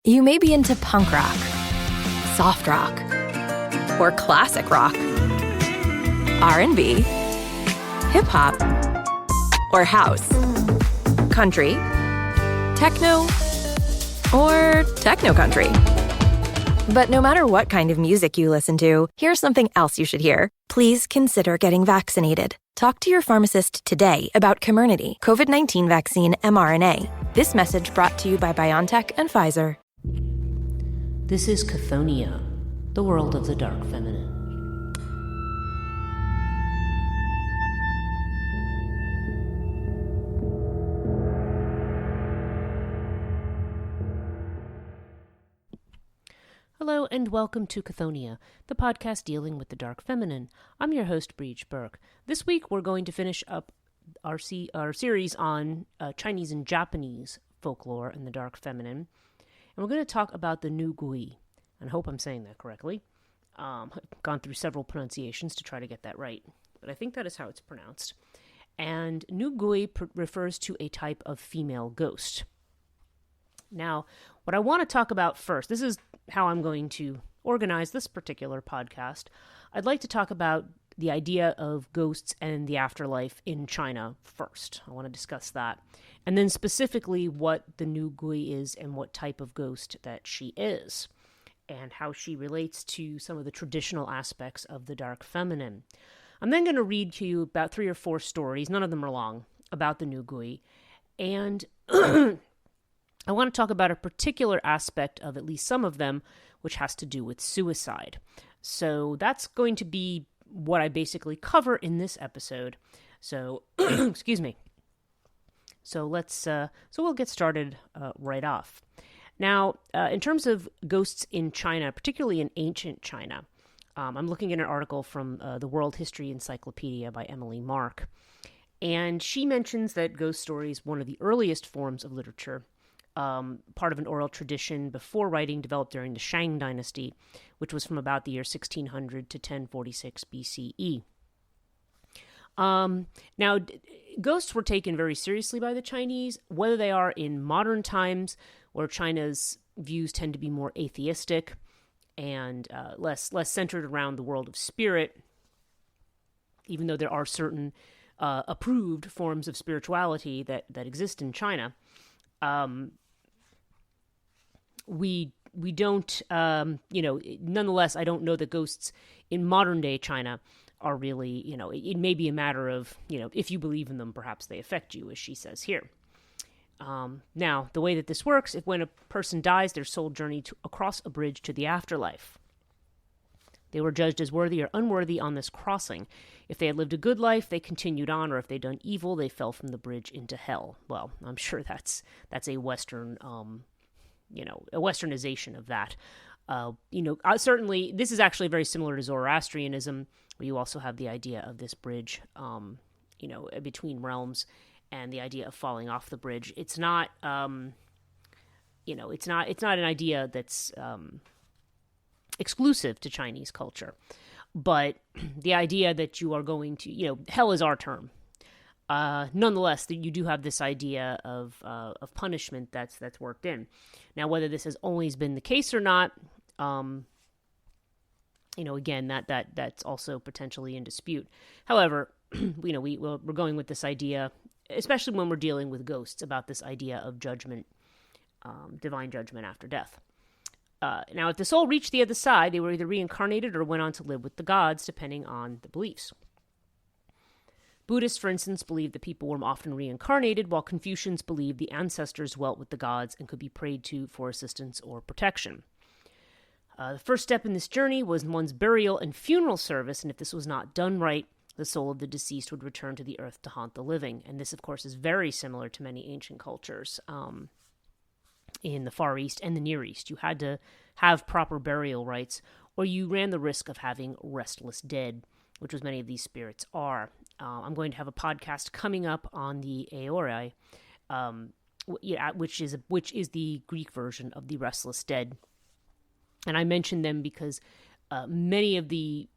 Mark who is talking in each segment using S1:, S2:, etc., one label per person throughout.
S1: You may be into punk rock, soft rock, or classic rock, R&B, hip-hop, or house, country, techno, or techno-country. But no matter what kind of music you listen to, here's something else you should hear. Please consider getting vaccinated. Talk to your pharmacist today about Comirnaty, COVID-19 vaccine mRNA. This message brought to you by BioNTech and Pfizer.
S2: This is Chthoniya, the world of the dark feminine. Hello and welcome to Chthoniya, the podcast dealing with the dark feminine. I'm your host, Breach Burke. This week we're going to finish up our series on Chinese and Japanese folklore and the dark feminine. And we're going to talk about the Nu Gui. And I hope I'm saying that correctly. I've gone through several pronunciations to try to get that right, but I think that is how it's pronounced. And Nu Gui refers to a type of female ghost. Now, what I want to talk about first, this is how I'm going to organize this particular podcast. I'd like to talk about the idea of ghosts and the afterlife in China first. I want to discuss that. And then specifically what the Nu Gui is and what type of ghost that she is, and how she relates to some of the traditional aspects of the dark feminine. I'm then going to read to you about 3 or 4 stories, none of them are long, about the Nu Gui. And I want to talk about a particular aspect of at least some of them, which has to do with suicide. So that's going to be what I basically cover in this episode. So, excuse me. So we'll get started right off. Now, in terms of ghosts in China, particularly in ancient China, I'm looking at an article from the World History Encyclopedia by Emily Mark. And she mentions that ghost stories, one of the earliest forms of literature, part of an oral tradition before writing developed during the Shang dynasty, which was from about the year 1600 to 1046 BCE. Now, ghosts were taken very seriously by the Chinese, whether they are in modern times, where China's views tend to be more atheistic and less centered around the world of spirit, even though there are certain approved forms of spirituality that exist in China. We don't, nonetheless, I don't know that ghosts in modern day China are really, it may be a matter of, if you believe in them, perhaps they affect you, as she says here. Now, the way that this works, if when a person dies, their soul journeyed across a bridge to the afterlife. They were judged as worthy or unworthy on this crossing. If they had lived a good life, they continued on, or if they'd done evil, they fell from the bridge into hell. Well, I'm sure that's a Western, a Westernization of that. Certainly, this is actually very similar to Zoroastrianism, where you also have the idea of this bridge, between realms, and the idea of falling off the bridge. It's not, it's not an idea that's exclusive to Chinese culture, but the idea that you are going to, hell is our term. Nonetheless, you do have this idea of punishment that's worked in. Now, whether this has always been the case or not, again, that's also potentially in dispute. However, we're going with this idea, especially when we're dealing with ghosts, about this idea of judgment, divine judgment after death. Now, if the soul reached the other side, they were either reincarnated or went on to live with the gods, depending on the beliefs. Buddhists, for instance, believed that people were often reincarnated, while Confucians believed the ancestors dwelt with the gods and could be prayed to for assistance or protection. The first step in this journey was one's burial and funeral service, and if this was not done right, the soul of the deceased would return to the earth to haunt the living. And this, of course, is very similar to many ancient cultures in the Far East and the Near East. You had to have proper burial rites, or you ran the risk of having restless dead, which was many of these spirits are. I'm going to have a podcast coming up on the Aori, which is the Greek version of the restless dead. And I mention them because many of the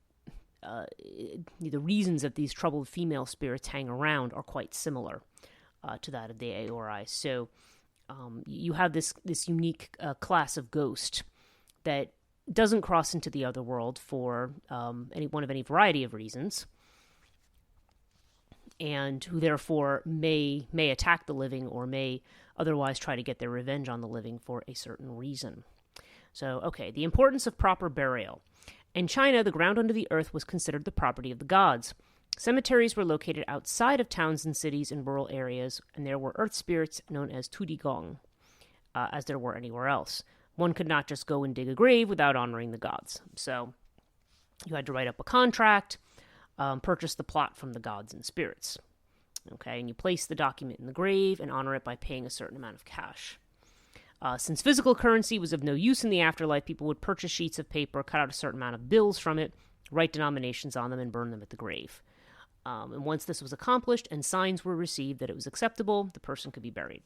S2: reasons that these troubled female spirits hang around are quite similar to that of the Aori. So You have this unique class of ghost that doesn't cross into the other world for any variety of reasons, and who therefore may attack the living or may otherwise try to get their revenge on the living for a certain reason. So, okay, the importance of proper burial. In China, the ground under the earth was considered the property of the gods. Cemeteries were located outside of towns and cities in rural areas, and there were earth spirits known as tudigong, as there were anywhere else. One could not just go and dig a grave without honoring the gods. So you had to write up a contract, purchase the plot from the gods and spirits. Okay, and you place the document in the grave and honor it by paying a certain amount of cash. Since physical currency was of no use in the afterlife, people would purchase sheets of paper, cut out a certain amount of bills from it, write denominations on them, and burn them at the grave. And once this was accomplished and signs were received that it was acceptable, the person could be buried.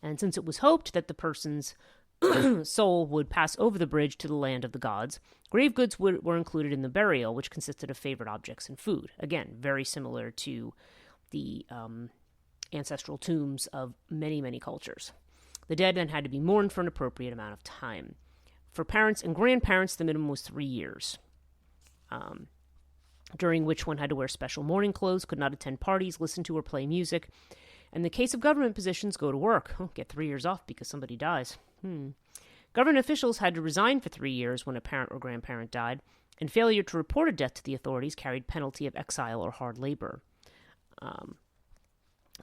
S2: And since it was hoped that the person's soul would pass over the bridge to the land of the gods, grave goods were included in the burial, which consisted of favorite objects and food. Again, very similar to the ancestral tombs of many, many cultures. The dead then had to be mourned for an appropriate amount of time. For parents and grandparents, the minimum was 3 years, during which one had to wear special mourning clothes, could not attend parties, listen to or play music. In the case of government positions, go to work. Get 3 years off because somebody dies. Government officials had to resign for 3 years when a parent or grandparent died, and failure to report a death to the authorities carried penalty of exile or hard labor.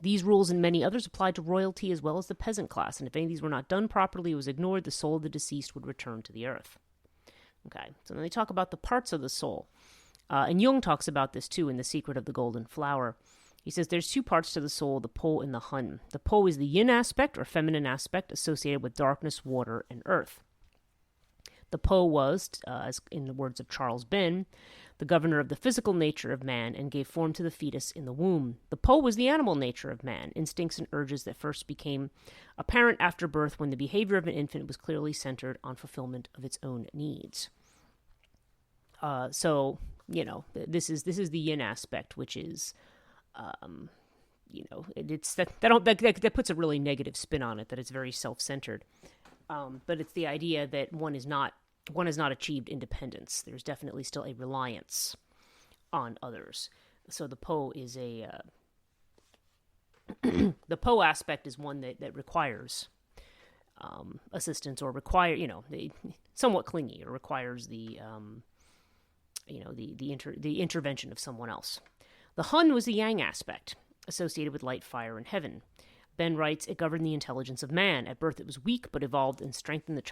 S2: These rules and many others applied to royalty as well as the peasant class, and if any of these were not done properly or was ignored, the soul of the deceased would return to the earth. Okay, so then they talk about the parts of the soul. And Jung talks about this too in The Secret of the Golden Flower. He says there's two parts to the soul, the Po and the Hun. The Po is the yin aspect, or feminine aspect, associated with darkness, water, and earth. The Po was, as in the words of Charles Ben, the governor of the physical nature of man and gave form to the fetus in the womb. The Po was the animal nature of man, instincts and urges that first became apparent after birth when the behavior of an infant was clearly centered on fulfillment of its own needs. So, this is the yin aspect, which is, it's that puts a really negative spin on it, that it's very self-centered. But it's the idea that one has not achieved independence. There's definitely still a reliance on others. So the Po is the Po aspect is one that requires assistance, or somewhat clingy, or requires the intervention of someone else. The Hun was the Yang aspect, associated with light, fire, and heaven. Ben writes, it governed the intelligence of man. At birth it was weak, but evolved and strengthened as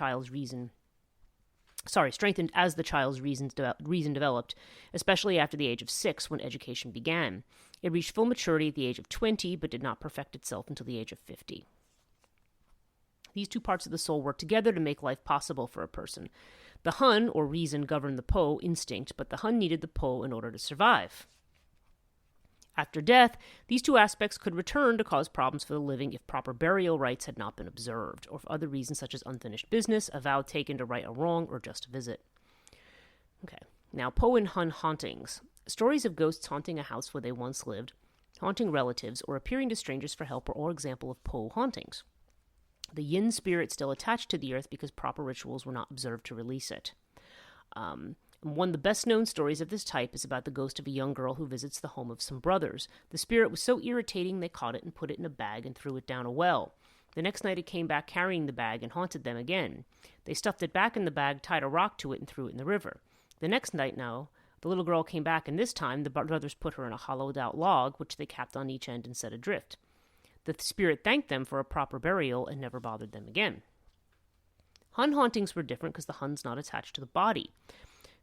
S2: the child's reason developed, especially after the age of 6, when education began. It reached full maturity at the age of 20, but did not perfect itself until the age of 50. These two parts of the soul work together to make life possible for a person. The Hun, or reason, governed the Po, instinct, but the Hun needed the Po in order to survive. After death, these two aspects could return to cause problems for the living if proper burial rites had not been observed, or for other reasons such as unfinished business, a vow taken to right a wrong, or just a visit. Okay, now Po and Hun hauntings. Stories of ghosts haunting a house where they once lived, haunting relatives, or appearing to strangers for help are all examples of Po hauntings. The yin spirit still attached to the earth because proper rituals were not observed to release it. One of the best-known stories of this type is about the ghost of a young girl who visits the home of some brothers. The spirit was so irritating they caught it and put it in a bag and threw it down a well. The next night it came back carrying the bag and haunted them again. They stuffed it back in the bag, tied a rock to it, and threw it in the river. The next night now, the little girl came back, and this time the brothers put her in a hollowed-out log, which they capped on each end and set adrift. The spirit thanked them for a proper burial and never bothered them again. Hun hauntings were different because the Hun's not attached to the body.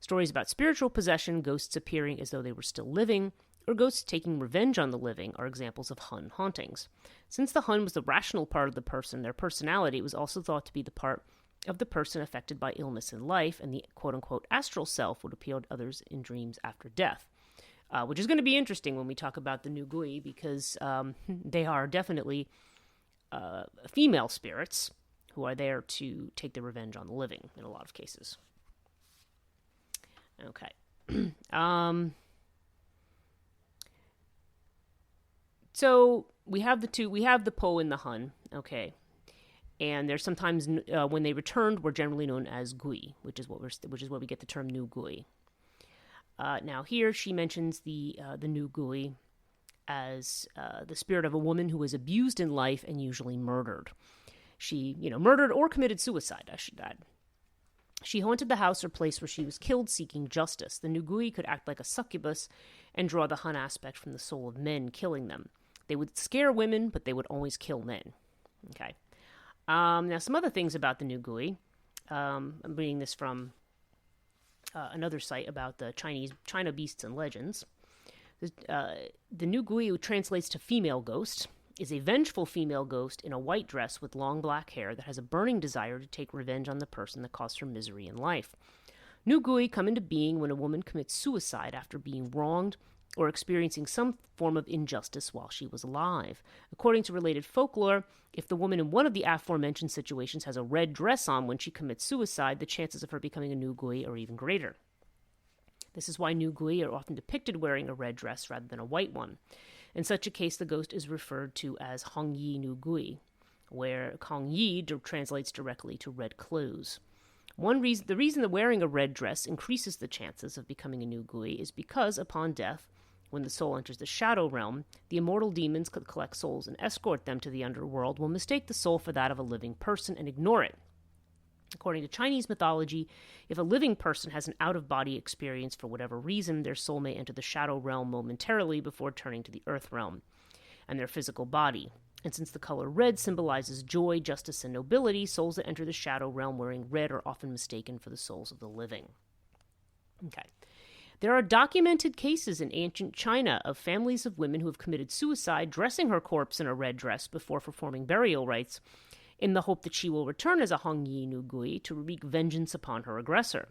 S2: Stories about spiritual possession, ghosts appearing as though they were still living, or ghosts taking revenge on the living are examples of Hun hauntings. Since the Hun was the rational part of the person, their personality was also thought to be the part of the person affected by illness in life, and the quote-unquote astral self would appeal to others in dreams after death. Which is going to be interesting when we talk about the Nu Gui, because they are definitely female spirits who are there to take their revenge on the living in a lot of cases. Okay. So we have the Po and the Hun, okay, and they're sometimes when they returned were generally known as Gui, which is where we get the term Nu Gui. Now here she mentions the Nu Gui as the spirit of a woman who was abused in life and usually murdered. She, murdered or committed suicide, I should add. She haunted the house or place where she was killed seeking justice. The Nu Gui could act like a succubus and draw the Hun aspect from the soul of men, killing them. They would scare women, but they would always kill men. Okay. Now, some other things about the Nu Gui. I'm reading this from another site about the China Beasts and Legends. The Nu Gui translates to female ghost, is a vengeful female ghost in a white dress with long black hair that has a burning desire to take revenge on the person that caused her misery in life. Nu Gui come into being when a woman commits suicide after being wronged or experiencing some form of injustice while she was alive. According to related folklore, if the woman in one of the aforementioned situations has a red dress on when she commits suicide, the chances of her becoming a Nu Gui are even greater. This is why Nu Gui are often depicted wearing a red dress rather than a white one. In such a case, the ghost is referred to as Hong Yi Nu Gui, where Hong Yi translates directly to red clothes. The reason that wearing a red dress increases the chances of becoming a Nu Gui is because upon death, when the soul enters the shadow realm, the immortal demons could collect souls and escort them to the underworld will mistake the soul for that of a living person and ignore it. According to Chinese mythology, if a living person has an out-of-body experience for whatever reason, their soul may enter the shadow realm momentarily before turning to the earth realm and their physical body. And since the color red symbolizes joy, justice, and nobility, souls that enter the shadow realm wearing red are often mistaken for the souls of the living. Okay. There are documented cases in ancient China of families of women who have committed suicide, dressing her corpse in a red dress before performing burial rites, in the hope that she will return as a Hong Yi Nu Gui to wreak vengeance upon her aggressor.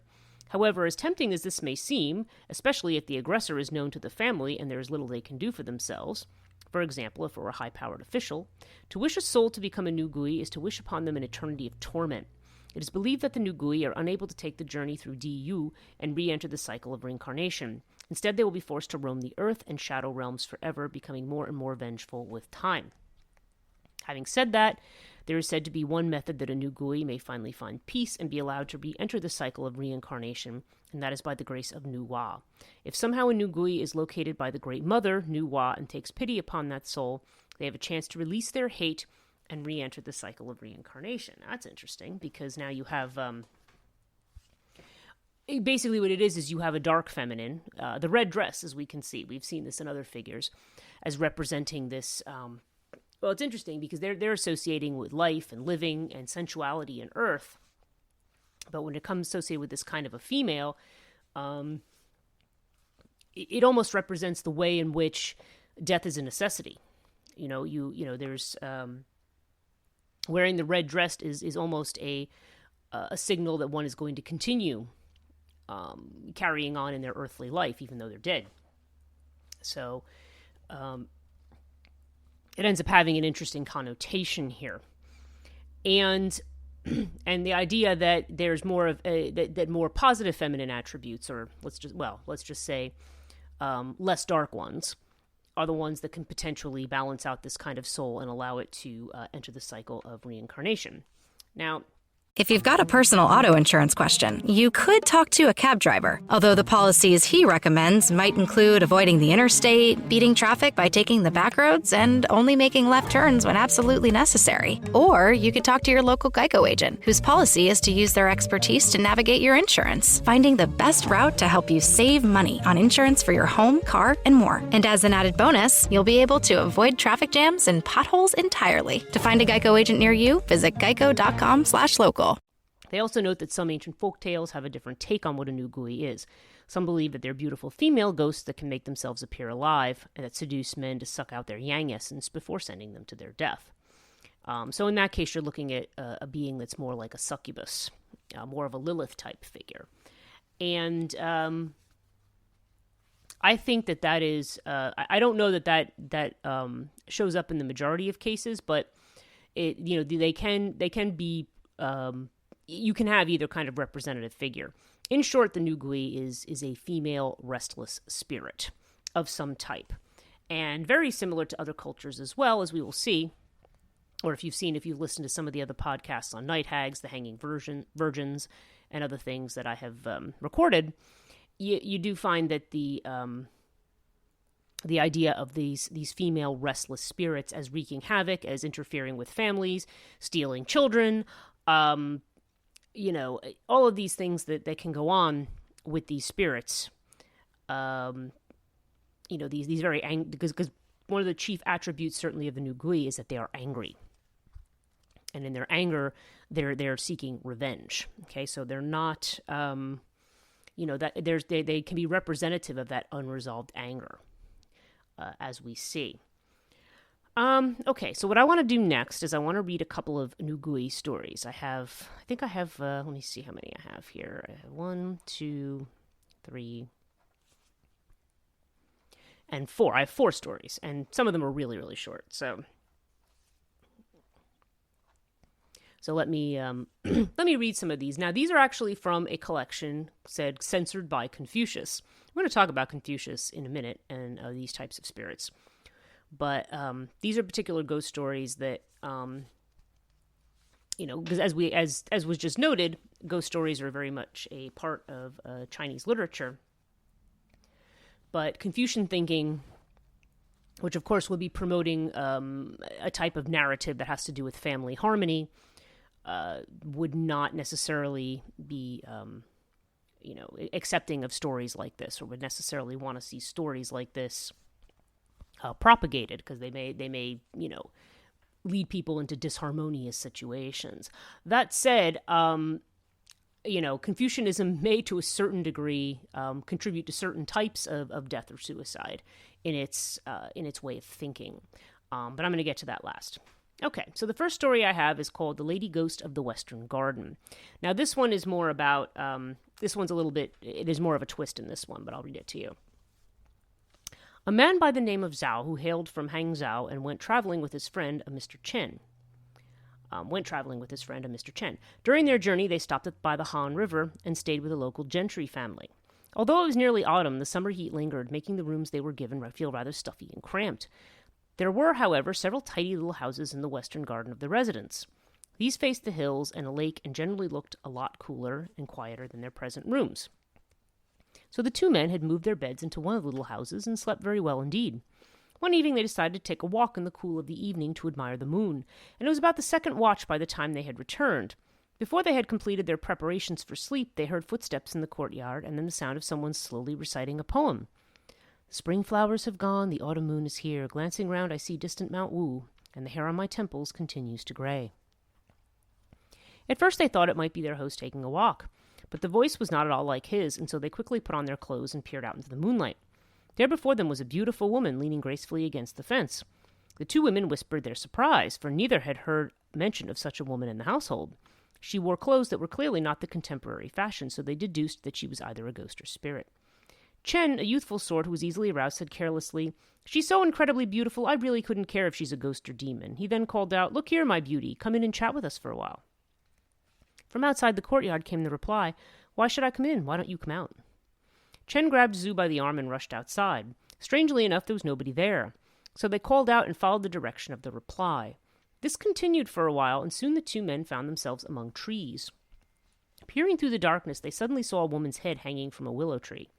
S2: However, as tempting as this may seem, especially if the aggressor is known to the family and there is little they can do for themselves, for example, if it were a high-powered official, to wish a soul to become a Nu Gui is to wish upon them an eternity of torment. It is believed that the Nu Gui are unable to take the journey through Diyu and re-enter the cycle of reincarnation. Instead, they will be forced to roam the earth and shadow realms forever, becoming more and more vengeful with time. Having said that, there is said to be one method that a Nu Gui may finally find peace and be allowed to re-enter the cycle of reincarnation, and that is by the grace of Nu Wa. If somehow a Nu Gui is located by the Great Mother, Nu Wa, and takes pity upon that soul, they have a chance to release their hate and re-enter the cycle of reincarnation. That's interesting, because now you have... basically what it is you have a dark feminine, the red dress, as we can see. We've seen this in other figures, as representing this... Well, it's interesting because they're associating with life and living and sensuality and earth. But when it comes associated with this kind of a female, it almost represents the way in which death is a necessity. There's wearing the red dress is almost a signal that one is going to continue carrying on in their earthly life, even though they're dead. So, it ends up having an interesting connotation here, and the idea that there's more of that more positive feminine attributes, or let's just say less dark ones, are the ones that can potentially balance out this kind of soul and allow it to enter the cycle of reincarnation. Now,
S3: If you've got a personal auto insurance question, you could talk to a cab driver. Although the policies he recommends might include avoiding the interstate, beating traffic by taking the back roads, and only making left turns when absolutely necessary. Or you could talk to your local Geico agent, whose policy is to use their expertise to navigate your insurance, finding the best route to help you save money on insurance for your home, car, and more. And as an added bonus, you'll be able to avoid traffic jams and potholes entirely. To find a Geico agent near you, visit geico.com/local.
S2: They also note that some ancient folk tales have a different take on what a Nu Gui is. Some believe that they're beautiful female ghosts that can make themselves appear alive and that seduce men to suck out their yang essence before sending them to their death. So in that case, you're looking at a being that's more like a succubus, more of a Lilith-type figure. And I think that is... I don't know that shows up in the majority of cases, but they can be... you can have either kind of representative figure. In short, the Nu Gui is a female restless spirit of some type. and very similar to other cultures as well, as we will see. Or if you've listened to some of the other podcasts on night hags, the hanging virgins, and other things that I have recorded, you do find that the idea of these female restless spirits as wreaking havoc, as interfering with families, stealing children, all of these things that can go on with these spirits. These very because one of the chief attributes certainly of the Nugui is that they are angry. And in their anger, they're seeking revenge. Okay, so they're not, they can be representative of that unresolved anger, as we see. Okay, so what I want to do next is I want to read a couple of Nugui stories. I think I have. Let me see how many I have here. I have 1, 2, 3, and 4. I have 4 stories, and some of them are really, really short. So let me read some of these. Now, these are actually from a collection censored by Confucius. We're going to talk about Confucius in a minute and these types of spirits. But these are particular ghost stories that, because as was just noted, ghost stories are very much a part of Chinese literature. But Confucian thinking, which of course would be promoting a type of narrative that has to do with family harmony, would not necessarily be, accepting of stories like this, or would necessarily want to see stories like this propagated, because they may lead people into disharmonious situations. That said, Confucianism may, to a certain degree, contribute to certain types of death or suicide in its way of thinking. But I'm going to get to that last. Okay, so the first story I have is called The Lady Ghost of the Western Garden. Now, this one is more about, there's more of a twist in this one, but I'll read it to you. A man by the name of Zhao, who hailed from Hangzhou and went traveling with his friend, a Mr. Chen. During their journey, they stopped by the Han River and stayed with a local gentry family. Although it was nearly autumn, the summer heat lingered, making the rooms they were given feel rather stuffy and cramped. There were, however, several tidy little houses in the western garden of the residence. These faced the hills and a lake and generally looked a lot cooler and quieter than their present rooms. So the 2 men had moved their beds into one of the little houses and slept very well indeed. One evening they decided to take a walk in the cool of the evening to admire the moon, and it was about the second watch by the time they had returned. Before they had completed their preparations for sleep, they heard footsteps in the courtyard and then the sound of someone slowly reciting a poem. The spring flowers have gone, the autumn moon is here. Glancing round, I see distant Mount Wu, and the hair on my temples continues to gray. At first they thought it might be their host taking a walk, but the voice was not at all like his, and so they quickly put on their clothes and peered out into the moonlight. There before them was a beautiful woman leaning gracefully against the fence. The 2 women whispered their surprise, for neither had heard mention of such a woman in the household. She wore clothes that were clearly not the contemporary fashion, so they deduced that she was either a ghost or spirit. Chen, a youthful sort who was easily aroused, said carelessly, "She's so incredibly beautiful, I really couldn't care if she's a ghost or demon." He then called out, "Look here, my beauty, come in and chat with us for a while." From outside the courtyard came the reply, "Why should I come in? Why don't you come out?" Chen grabbed Zhu by the arm and rushed outside. Strangely enough, there was nobody there. So they called out and followed the direction of the reply. This continued for a while, and soon the 2 men found themselves among trees. Peering through the darkness, they suddenly saw a woman's head hanging from a willow tree.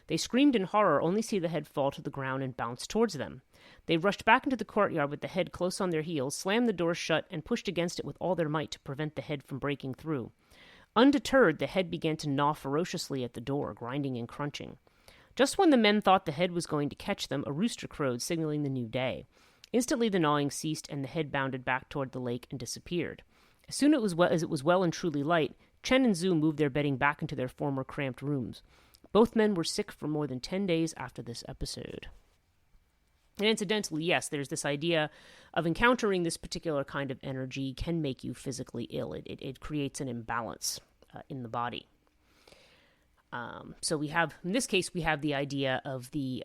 S2: They screamed in horror, only to see the head fall to the ground and bounce towards them. They rushed back into the courtyard with the head close on their heels, slammed the door shut, and pushed against it with all their might to prevent the head from breaking through. Undeterred, the head began to gnaw ferociously at the door, grinding and crunching. Just when the men thought the head was going to catch them, a rooster crowed, signaling the new day. Instantly the gnawing ceased, and the head bounded back toward the lake and disappeared. As soon as it was well and truly light, Chen and Zhu moved their bedding back into their former cramped rooms. Both men were sick for more than 10 days after this episode. And incidentally, yes, there's this idea of encountering this particular kind of energy can make you physically ill. It creates an imbalance in the body. So we have, in this case, we have the idea of the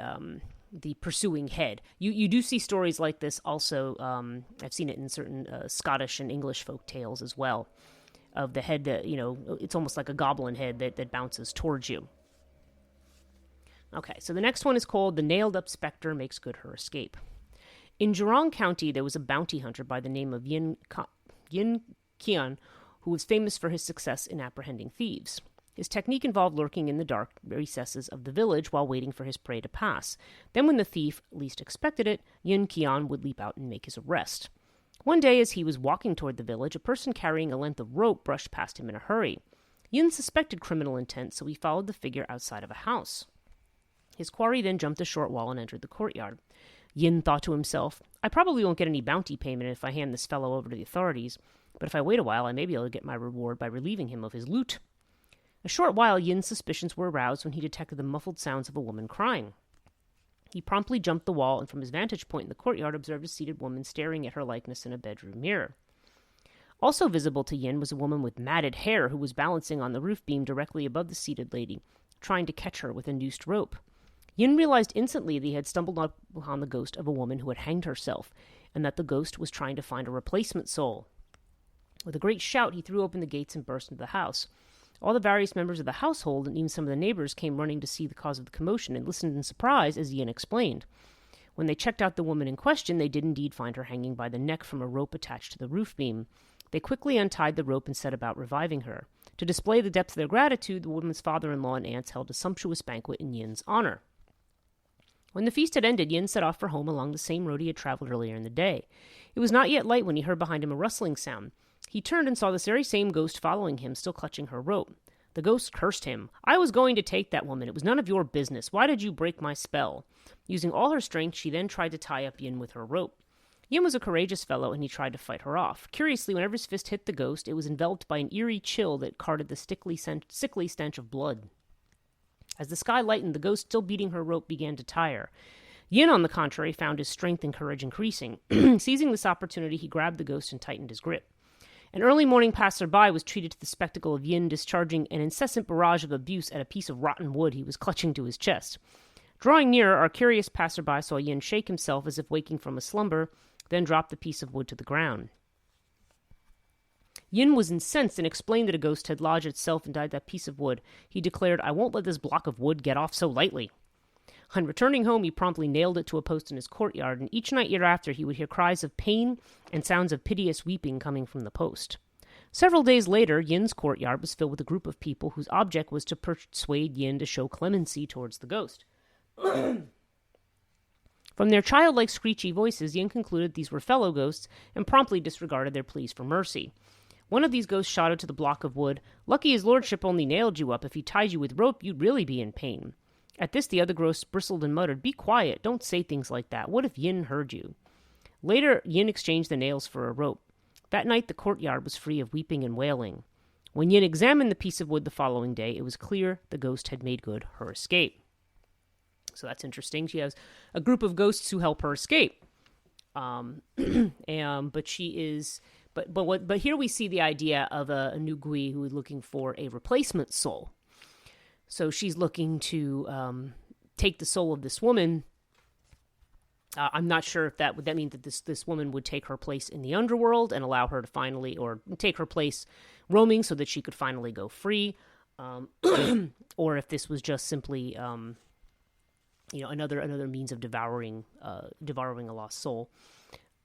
S2: pursuing head. You do see stories like this also. I've seen it in certain Scottish and English folk tales as well, of the head that, it's almost like a goblin head that bounces towards you. Okay, so the next one is called The Nailed-Up Spectre Makes Good Her Escape. In Zhejiang County, there was a bounty hunter by the name of Yin Qian, who was famous for his success in apprehending thieves. His technique involved lurking in the dark recesses of the village while waiting for his prey to pass. Then when the thief least expected it, Yin Qian would leap out and make his arrest. One day, as he was walking toward the village, a person carrying a length of rope brushed past him in a hurry. Yin suspected criminal intent, so he followed the figure outside of a house. His quarry then jumped a short wall and entered the courtyard. Yin thought to himself, I probably won't get any bounty payment if I hand this fellow over to the authorities, but if I wait a while, I may be able to get my reward by relieving him of his loot. A short while, Yin's suspicions were aroused when he detected the muffled sounds of a woman crying. He promptly jumped the wall and from his vantage point in the courtyard observed a seated woman staring at her likeness in a bedroom mirror. Also visible to Yin was a woman with matted hair who was balancing on the roof beam directly above the seated lady, trying to catch her with a noosed rope. Yin realized instantly that he had stumbled upon the ghost of a woman who had hanged herself, and that the ghost was trying to find a replacement soul. With a great shout, he threw open the gates and burst into the house. All the various members of the household and even some of the neighbors came running to see the cause of the commotion and listened in surprise as Yin explained. When they checked out the woman in question, they did indeed find her hanging by the neck from a rope attached to the roof beam. They quickly untied the rope and set about reviving her. To display the depth of their gratitude, the woman's father-in-law and aunts held a sumptuous banquet in Yin's honor. When the feast had ended, Yin set off for home along the same road he had traveled earlier in the day. It was not yet light when he heard behind him a rustling sound. He turned and saw this very same ghost following him, still clutching her rope. The ghost cursed him. I was going to take that woman. It was none of your business. Why did you break my spell? Using all her strength, she then tried to tie up Yin with her rope. Yin was a courageous fellow, and he tried to fight her off. Curiously, whenever his fist hit the ghost, it was enveloped by an eerie chill that carted the sickly stench of blood. As the sky lightened, the ghost, still beating her rope, began to tire. Yin, on the contrary, found his strength and courage increasing. Seizing this opportunity, he grabbed the ghost and tightened his grip. An early morning passerby was treated to the spectacle of Yin discharging an incessant barrage of abuse at a piece of rotten wood he was clutching to his chest. Drawing nearer, our curious passerby saw Yin shake himself as if waking from a slumber, then drop the piece of wood to the ground. Yin was incensed and explained that a ghost had lodged itself inside that piece of wood. He declared, I won't let this block of wood get off so lightly. On returning home, he promptly nailed it to a post in his courtyard, and each night hereafter he would hear cries of pain and sounds of piteous weeping coming from the post. Several days later, Yin's courtyard was filled with a group of people whose object was to persuade Yin to show clemency towards the ghost. From their childlike screechy voices, Yin concluded these were fellow ghosts and promptly disregarded their pleas for mercy. One of these ghosts shouted to the block of wood, Lucky his lordship only nailed you up. If he tied you with rope, you'd really be in pain. At this, the other ghost bristled and muttered, Be quiet, don't say things like that. What if Yin heard you? Later, Yin exchanged the nails for a rope. That night, the courtyard was free of weeping and wailing. When Yin examined the piece of wood the following day, it was clear the ghost had made good her escape. So that's interesting. She has a group of ghosts who help her escape. But she is... But here we see the idea of a new Gui who is looking for a replacement soul. So she's looking to take the soul of this woman. I'm not sure if that mean that this woman would take her place in the underworld and allow her to finally, or take her place roaming so that she could finally go free, or if this was just simply another means of devouring a lost soul.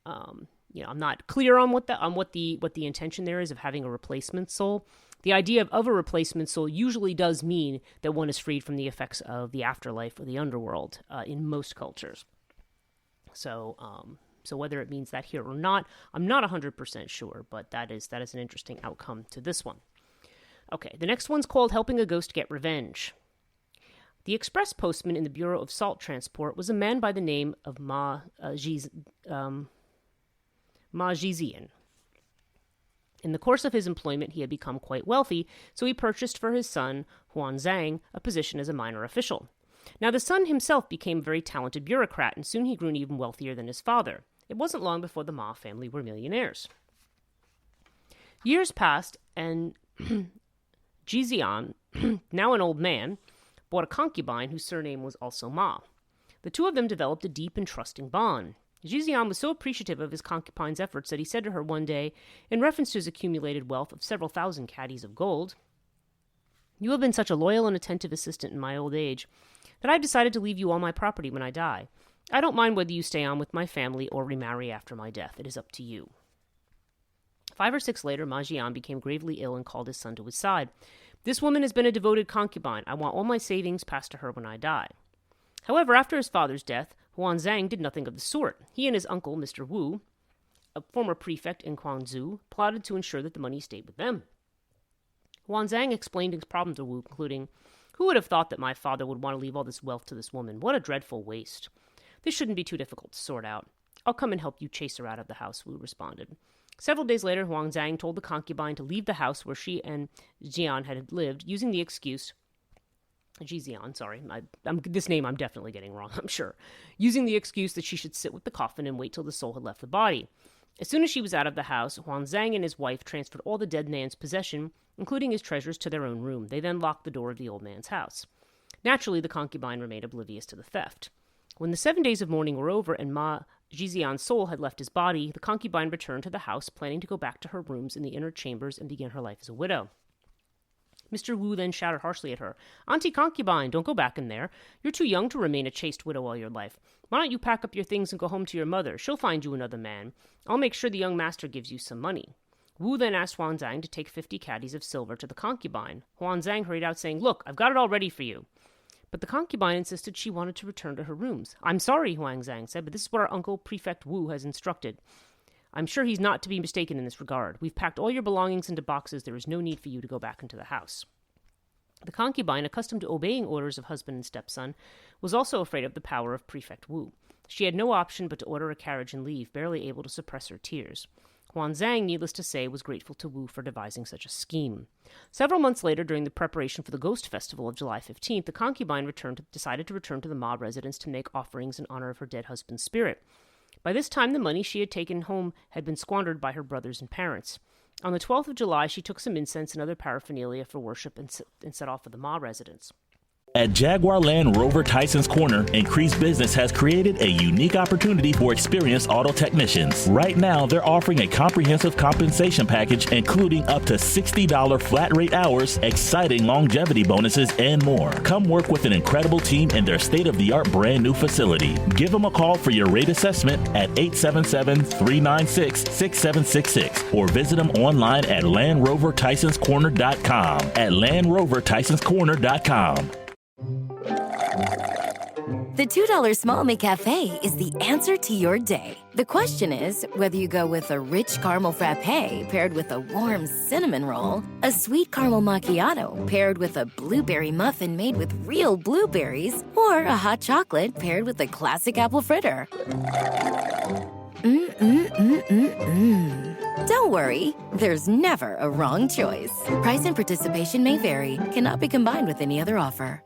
S2: I'm not clear on what the intention there is of having a replacement soul. The idea of a replacement soul usually does mean that one is freed from the effects of the afterlife or the underworld in most cultures. So whether it means that here or not, I'm not 100% sure, but that is an interesting outcome to this one. Okay, the next one's called Helping a Ghost Get Revenge. The express postman in the Bureau of Salt Transport was a man by the name of Ma Jizian. In the course of his employment, he had become quite wealthy, so he purchased for his son, Huan Zhang, a position as a minor official. Now, the son himself became a very talented bureaucrat, and soon he grew even wealthier than his father. It wasn't long before the Ma family were millionaires. Years passed, and Jizian, now an old man, bought a concubine whose surname was also Ma. The two of them developed a deep and trusting bond. Jizian was so appreciative of his concubine's efforts that he said to her one day, in reference to his accumulated wealth of several thousand caddies of gold, You have been such a loyal and attentive assistant in my old age that I've decided to leave you all my property when I die. I don't mind whether you stay on with my family or remarry after my death. It is up to you. 5 or 6 later, Ma Jian became gravely ill and called his son to his side. This woman has been a devoted concubine. I want all my savings passed to her when I die. However, after his father's death, Huan Zhang did nothing of the sort. He and his uncle, Mr. Wu, a former prefect in Guangzhou, plotted to ensure that the money stayed with them. Huan Zhang explained his problem to Wu, concluding, "Who would have thought that my father would want to leave all this wealth to this woman? What a dreadful waste. This shouldn't be too difficult to sort out. I'll come and help you chase her out of the house," Wu responded. Several days later, Huang Zhang told the concubine to leave the house where she and Jian had lived, using the excuse... Jizian, sorry. This name I'm definitely getting wrong, I'm sure. Using the excuse that she should sit with the coffin and wait till the soul had left the body. As soon as she was out of the house, Huang Zhang and his wife transferred all the dead man's possession, including his treasures, to their own room. They then locked the door of the old man's house. Naturally, the concubine remained oblivious to the theft. When the 7 days of mourning were over and Ma Jizian's soul had left his body, the concubine returned to the house, planning to go back to her rooms in the inner chambers and begin her life as a widow. Mr. Wu then shouted harshly at her, "Auntie concubine, don't go back in there. You're too young to remain a chaste widow all your life. Why don't you pack up your things and go home to your mother? She'll find you another man. I'll make sure the young master gives you some money." Wu then asked Huan Zhang to take 50 caddies of silver to the concubine. Huan Zhang hurried out saying, "Look, I've got it all ready for you." But the concubine insisted she wanted to return to her rooms. "I'm sorry," Huang Zhang said, "but this is what our uncle, Prefect Wu, has instructed. I'm sure he's not to be mistaken in this regard. We've packed all your belongings into boxes. There is no need for you to go back into the house." The concubine, accustomed to obeying orders of husband and stepson, was also afraid of the power of Prefect Wu. She had no option but to order a carriage and leave, barely able to suppress her tears. Huan Zhang, needless to say, was grateful to Wu for devising such a scheme. Several months later, during the preparation for the Ghost Festival of July 15th, the concubine decided to return to the Ma residence to make offerings in honor of her dead husband's spirit. By this time, the money she had taken home had been squandered by her brothers and parents. On the 12th of July, she took some incense and other paraphernalia for worship and set off for the Ma residence.
S4: At Jaguar Land Rover Tyson's Corner, Increased Business has created a unique opportunity for experienced auto technicians. Right now, they're offering a comprehensive compensation package, including up to $60 flat rate hours, exciting longevity bonuses, and more. Come work with an incredible team in their state-of-the-art brand new facility. Give them a call for your rate assessment at 877-396-6766 or visit them online at LandRoverTysonsCorner.com. At LandRoverTysonsCorner.com.
S5: The $2 Small McCafe is the answer to your day. The question is whether you go with a rich caramel frappe paired with a warm cinnamon roll, a sweet caramel macchiato paired with a blueberry muffin made with real blueberries, or a hot chocolate paired with a classic apple fritter. Don't worry, there's never a wrong choice. Price and participation may vary, cannot be combined with any other offer.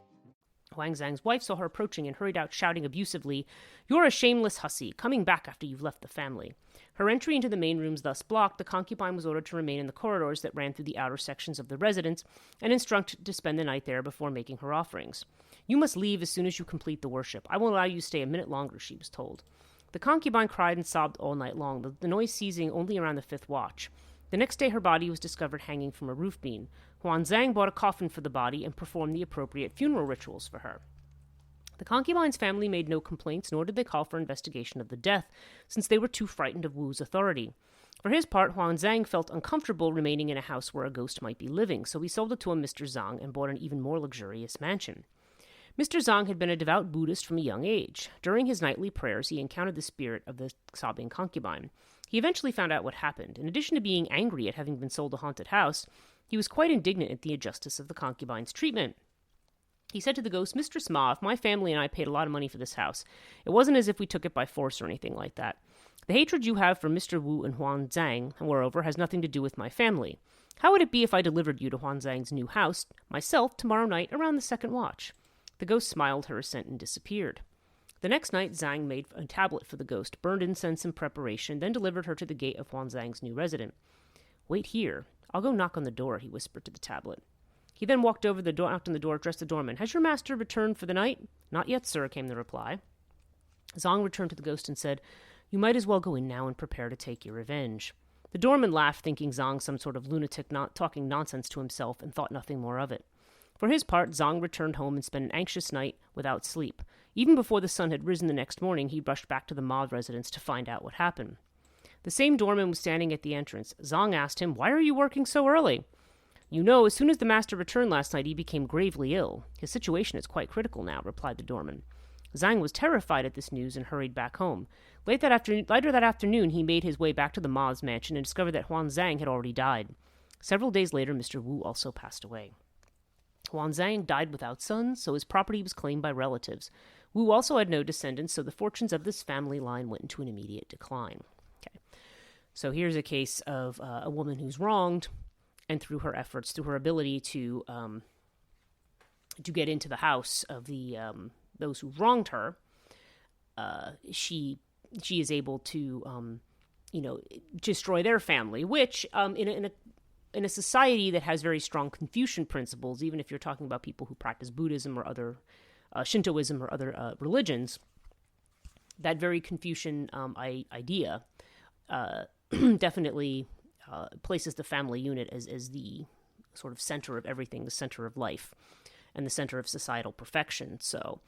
S2: Huang Zhang's wife saw her approaching and hurried out shouting abusively, "You're a shameless hussy, coming back after you've left the family." Her entry into the main rooms thus blocked, the concubine was ordered to remain in the corridors that ran through the outer sections of the residence and instructed to spend the night there before making her offerings. "You must leave as soon as you complete the worship. I won't allow you to stay a minute longer," she was told. The concubine cried and sobbed all night long, the noise ceasing only around the 5th watch. The next day her body was discovered hanging from a roof beam. Huan Zhang bought a coffin for the body and performed the appropriate funeral rituals for her. The concubine's family made no complaints, nor did they call for investigation of the death, since they were too frightened of Wu's authority. For his part, Huan Zhang felt uncomfortable remaining in a house where a ghost might be living, so he sold it to a Mr. Zhang and bought an even more luxurious mansion. Mr. Zhang had been a devout Buddhist from a young age. During his nightly prayers, he encountered the spirit of the sobbing concubine. He eventually found out what happened. In addition to being angry at having been sold a haunted house, he was quite indignant at the injustice of the concubine's treatment. He said to the ghost, "Mistress Ma, if my family and I paid a lot of money for this house, it wasn't as if we took it by force or anything like that. The hatred you have for Mr. Wu and Huan Zhang, moreover, has nothing to do with my family. How would it be if I delivered you to Huan Zhang's new house, myself, tomorrow night around the 2nd watch? The ghost smiled her assent and disappeared. The next night, Zhang made a tablet for the ghost, burned incense in preparation, then delivered her to the gate of Huan Zhang's new resident. "Wait here. I'll go knock on the door," he whispered to the tablet. He then walked over the door, knocked on the door, addressed the doorman. "Has your master returned for the night?" "Not yet, sir," came the reply. Zhang returned to the ghost and said, "You might as well go in now and prepare to take your revenge." The doorman laughed, thinking Zhang some sort of lunatic talking nonsense to himself, and thought nothing more of it. For his part, Zhang returned home and spent an anxious night without sleep. Even before the sun had risen the next morning, he rushed back to the Ma residence to find out what happened. The same doorman was standing at the entrance. Zhang asked him, "Why are you working so early?" "You know, as soon as the master returned last night, he became gravely ill. His situation is quite critical now," replied the doorman. Zhang was terrified at this news and hurried back home. Later that afternoon, he made his way back to the Ma's mansion and discovered that Huan Zhang had already died. Several days later, Mr. Wu also passed away. Huan Zhang died without sons, so his property was claimed by relatives. Wu also had no descendants, so the fortunes of this family line went into an immediate decline. Okay, so here's a case of a woman who's wronged, and through her efforts, through her ability to get into the house of the those who wronged her, she is able to destroy their family, which in a society that has very strong Confucian principles, even if you're talking about people who practice Buddhism or other Shintoism or other religions, that very Confucian idea definitely places the family unit as the sort of center of everything, the center of life, and the center of societal perfection. So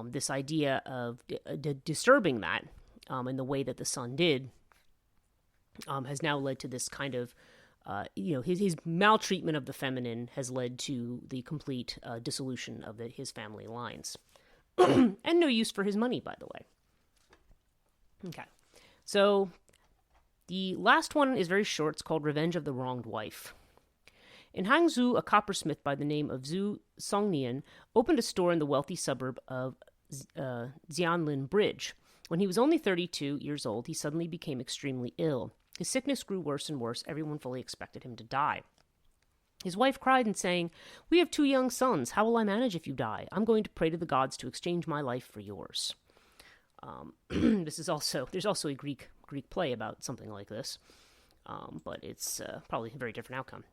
S2: this idea of disturbing that in the way that the son did has now led to this kind of his maltreatment of the feminine has led to the complete dissolution of his family lines. And no use for his money, by the way. Okay. So the last one is very short. It's called Revenge of the Wronged Wife. In Hangzhou, a coppersmith by the name of Zhu Songnian opened a store in the wealthy suburb of Jianlin Bridge. When he was only 32 years old, he suddenly became extremely ill. His sickness grew worse and worse. Everyone fully expected him to die. His wife cried and saying, "We have 2 young sons. How will I manage if you die? I'm going to pray to the gods to exchange my life for yours." There's also a Greek play about something like this, but it's probably a very different outcome.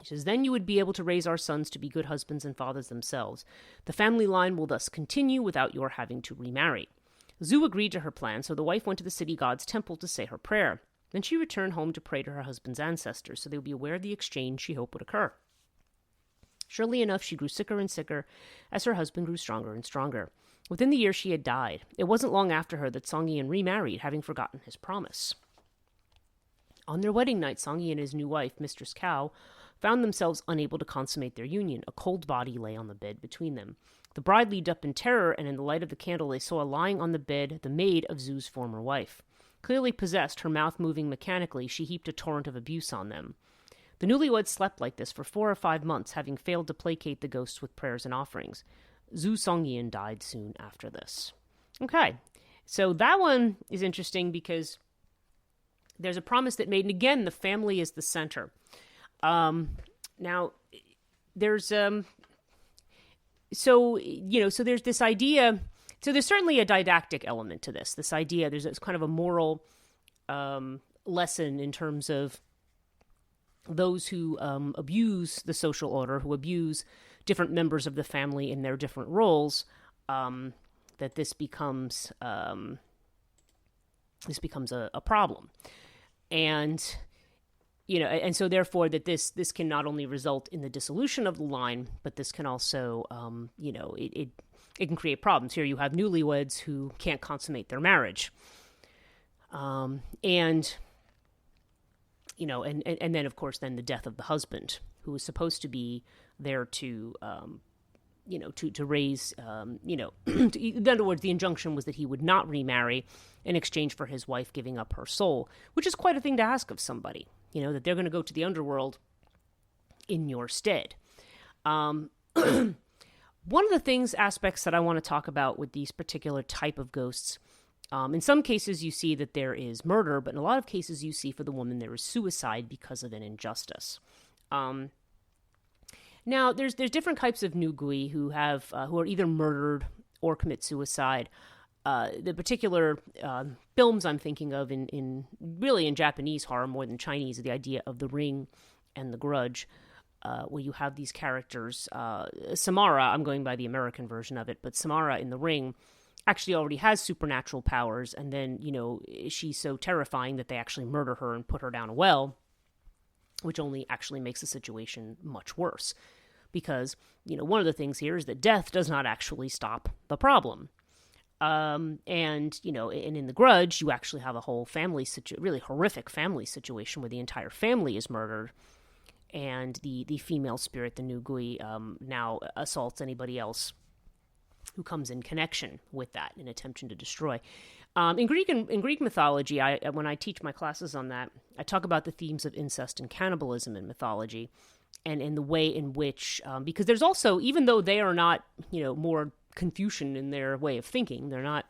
S2: He says, "Then you would be able to raise our sons to be good husbands and fathers themselves. The family line will thus continue without your having to remarry." Zhu agreed to her plan, so the wife went to the city god's temple to say her prayer. Then she returned home to pray to her husband's ancestors, so they would be aware of the exchange she hoped would occur. Surely enough, she grew sicker and sicker as her husband grew stronger and stronger. Within the year, she had died. It wasn't long after her that Song Yian remarried, having forgotten his promise. On their wedding night, Song Yi and his new wife, Mistress Cao, found themselves unable to consummate their union. A cold body lay on the bed between them. The bride leaped up in terror, and in the light of the candle they saw lying on the bed the maid of Zhu's former wife. Clearly possessed, her mouth moving mechanically, she heaped a torrent of abuse on them. The newlyweds slept like this for 4 or 5 months, having failed to placate the ghosts with prayers and offerings. Zhu Songyin died soon after this. Okay, so that one is interesting because there's a promise that made, and again, the family is the center. Now, there's so there's this idea. So there's certainly a didactic element to this idea. There's kind of a moral lesson in terms of those who abuse the social order, who abuse different members of the family in their different roles, that this becomes a problem. And, and so therefore that this can not only result in the dissolution of the line, but this can also, it can create problems. Here you have newlyweds who can't consummate their marriage. And then, of course, then the death of the husband, who was supposed to be there to raise, in other words, the injunction was that he would not remarry in exchange for his wife giving up her soul, which is quite a thing to ask of somebody, that they're going to go to the underworld in your stead. One of the aspects that I want to talk about with these particular type of ghosts, in some cases you see that there is murder, but in a lot of cases you see for the woman there is suicide because of an injustice. Now, there's different types of nugui who are either murdered or commit suicide. The particular films I'm thinking of in Japanese horror more than Chinese are the idea of The Ring and The Grudge, where you have these characters. Samara, I'm going by the American version of it, but Samara in The Ring actually already has supernatural powers, and then, she's so terrifying that they actually murder her and put her down a well, which only actually makes the situation much worse. because, one of the things here is that death does not actually stop the problem. And in The Grudge, you actually have a whole really horrific family situation where the entire family is murdered, and the female spirit, the Nugui, now assaults anybody else who comes in connection with that in attempting to destroy. In Greek mythology, when I teach my classes on that, I talk about the themes of incest and cannibalism in mythology, and in the way in which, because there's also, even though they are not, more Confucian in their way of thinking, they're not